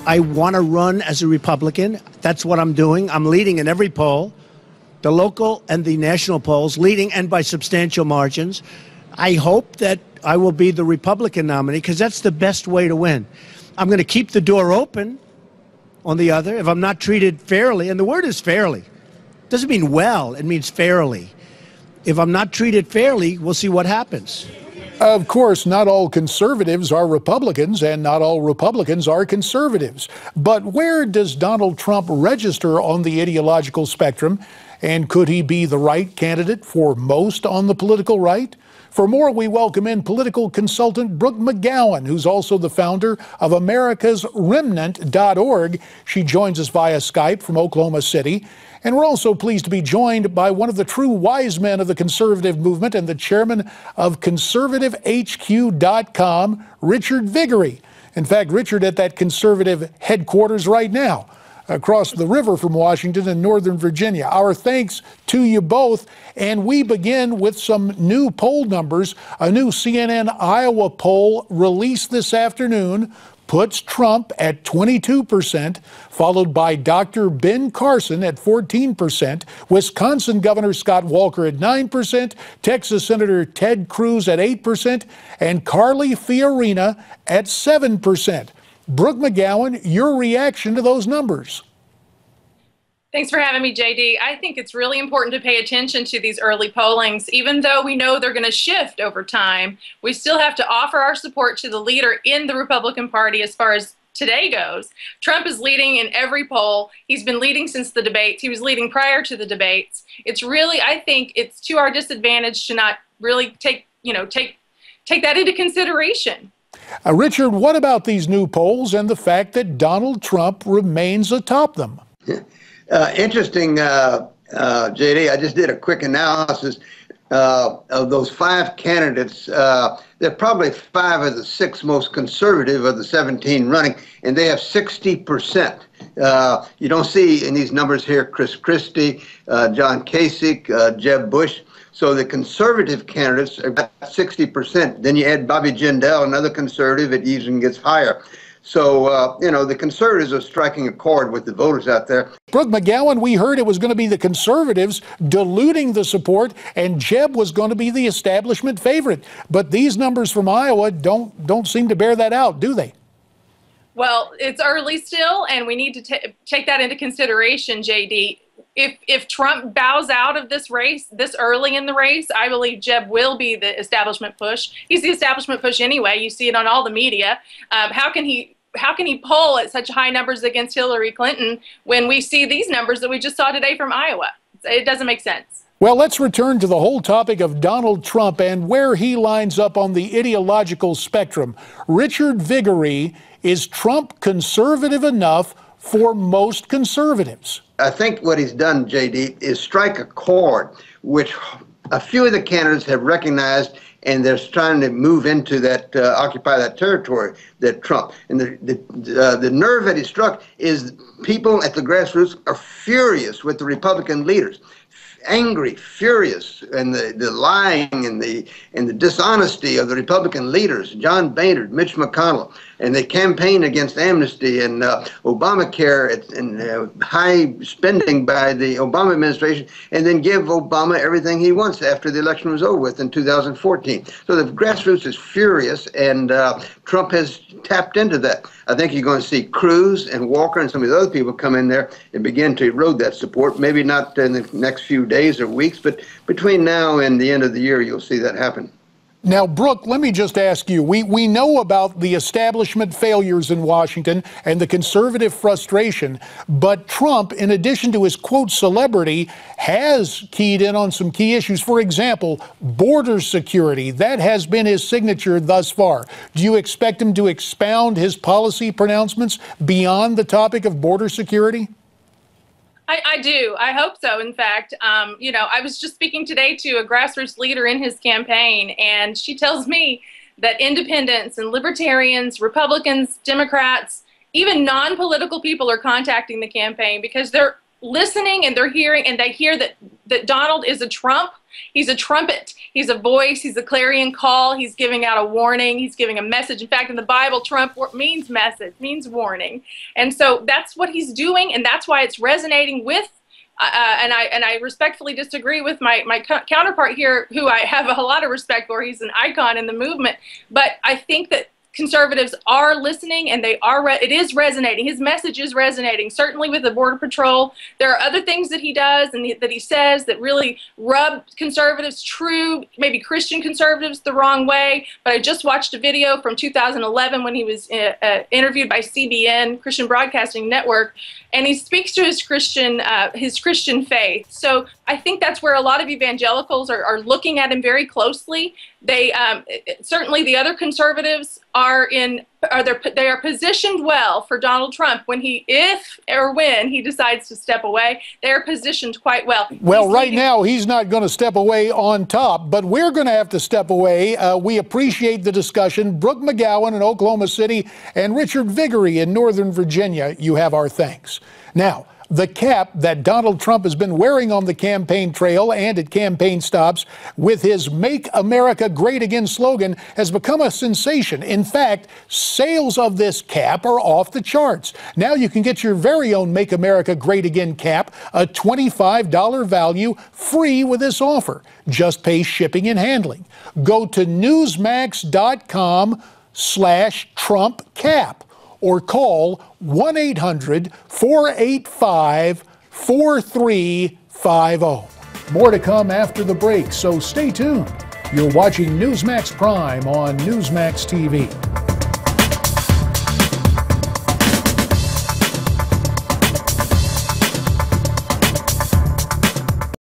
I want to run as a Republican. That's what I'm doing. I'm leading in every poll, the local and the national polls, leading and by substantial margins. I hope that I will be the Republican nominee because that's the best way to win. I'm going to keep the door open on the other if I'm not treated fairly. And the word is fairly. It doesn't mean well. It means fairly. If I'm not treated fairly, we'll see what happens. Of course, not all conservatives are Republicans, and not all Republicans are conservatives. But where does Donald Trump register on the ideological spectrum? And could he be the right candidate for most on the political right? For more, we welcome in political consultant Brooke McGowan, who's also the founder of AmericasRemnant.org. She joins us via Skype from Oklahoma City. And we're also pleased to be joined by one of the true wise men of the conservative movement and the chairman of conservativehq.com, Richard Viguerie. In fact, Richard at that conservative headquarters right now, across the river from Washington in Northern Virginia. Our thanks to you both. And we begin with some new poll numbers. A new CNN Iowa poll released this afternoon puts Trump at 22%, followed by Dr. Ben Carson at 14%, Wisconsin Governor Scott Walker at 9%, Texas Senator Ted Cruz at 8%, and Carly Fiorina at 7%. Brooke McGowan, your reaction to those numbers? Thanks for having me, JD. I think it's really important to pay attention to these early pollings. Even though we know they're going to shift over time, we still have to offer our support to the leader in the Republican Party as far as today goes. Trump is leading in every poll. He's been leading since the debates. He was leading prior to the debates. It's really, I think it's to our disadvantage to not really take that into consideration. Richard, what about these new polls and the fact that Donald Trump remains atop them? Interesting, JD. I just did a quick analysis of those 5 candidates. They're probably 5 of the 6 most conservative of the 17 running, and they have 60%. You don't see in these numbers here Chris Christie, John Kasich, Jeb Bush. So the conservative candidates are about 60%. Then you add Bobby Jindal, another conservative, it even gets higher. So, the conservatives are striking a chord with the voters out there. Brooke McGowan, we heard it was going to be the conservatives diluting the support, and Jeb was going to be the establishment favorite. But these numbers from Iowa don't seem to bear that out, do they? Well, it's early still, and we need to take that into consideration, JD. If Trump bows out of this race this early in the race, I believe Jeb will be the establishment push. He's the establishment push anyway. You see it on all the media. How can he poll at such high numbers against Hillary Clinton when we see these numbers that we just saw today from Iowa? It doesn't make sense. Well, let's return to the whole topic of Donald Trump and where he lines up on the ideological spectrum. Richard Viguerie, is Trump conservative enough for most conservatives? I think what he's done, JD, is strike a chord, which a few of the candidates have recognized, and they're trying to move into that, occupy that territory that Trump. And the nerve that he struck is people at the grassroots are furious with the Republican leaders. Angry, furious, and the lying and the dishonesty of the Republican leaders, John Boehner, Mitch McConnell, and they campaign against amnesty and Obamacare and high spending by the Obama administration, and then give Obama everything he wants after the election was over with in 2014. So the grassroots is furious, and Trump has tapped into that. I think you're going to see Cruz and Walker and some of the other people come in there and begin to erode that support. Maybe not in the next few days or weeks, but between now and the end of the year, you'll see that happen. Now, Brooke, let me just ask you, we know about the establishment failures in Washington and the conservative frustration, but Trump, in addition to his, quote, celebrity, has keyed in on some key issues. For example, border security. That has been his signature thus far. Do you expect him to expound his policy pronouncements beyond the topic of border security? I do. I hope so. In fact, I was just speaking today to a grassroots leader in his campaign, and she tells me that independents and libertarians, Republicans, Democrats, even non-political people are contacting the campaign because they're listening and they're hearing, and they hear that Donald is a Trump. He's a trumpet. He's a voice. He's a clarion call. He's giving out a warning. He's giving a message. In fact, in the Bible, Trump means message, means warning. And so that's what he's doing, and that's why it's resonating with and I respectfully disagree with my counterpart here, who I have a lot of respect for. He's an icon in the movement. But I think that conservatives are listening, and it is resonating. His message is resonating, certainly with the Border Patrol. There are other things that he does and that he says that really rub conservatives, true, maybe Christian conservatives, the wrong way. But I just watched a video from 2011 when he was interviewed by CBN, Christian Broadcasting Network, and he speaks to his Christian faith. So I think that's where a lot of evangelicals are looking at him very closely. They certainly, the other conservatives they are positioned well for Donald Trump if or when he decides to step away. They are positioned quite well. Well, right now he's not going to step away on top, but we're going to have to step away. We appreciate the discussion. Brooke McGowan in Oklahoma City and Richard Viguerie in Northern Virginia, you have our thanks. Now, the cap that Donald Trump has been wearing on the campaign trail and at campaign stops with his Make America Great Again slogan has become a sensation. In fact, sales of this cap are off the charts. Now you can get your very own Make America Great Again cap, a $25 value, free with this offer. Just pay shipping and handling. Go to newsmax.com/Trump cap. Or call 1-800-485-4350. More to come after the break, so stay tuned. You're watching Newsmax Prime on Newsmax TV.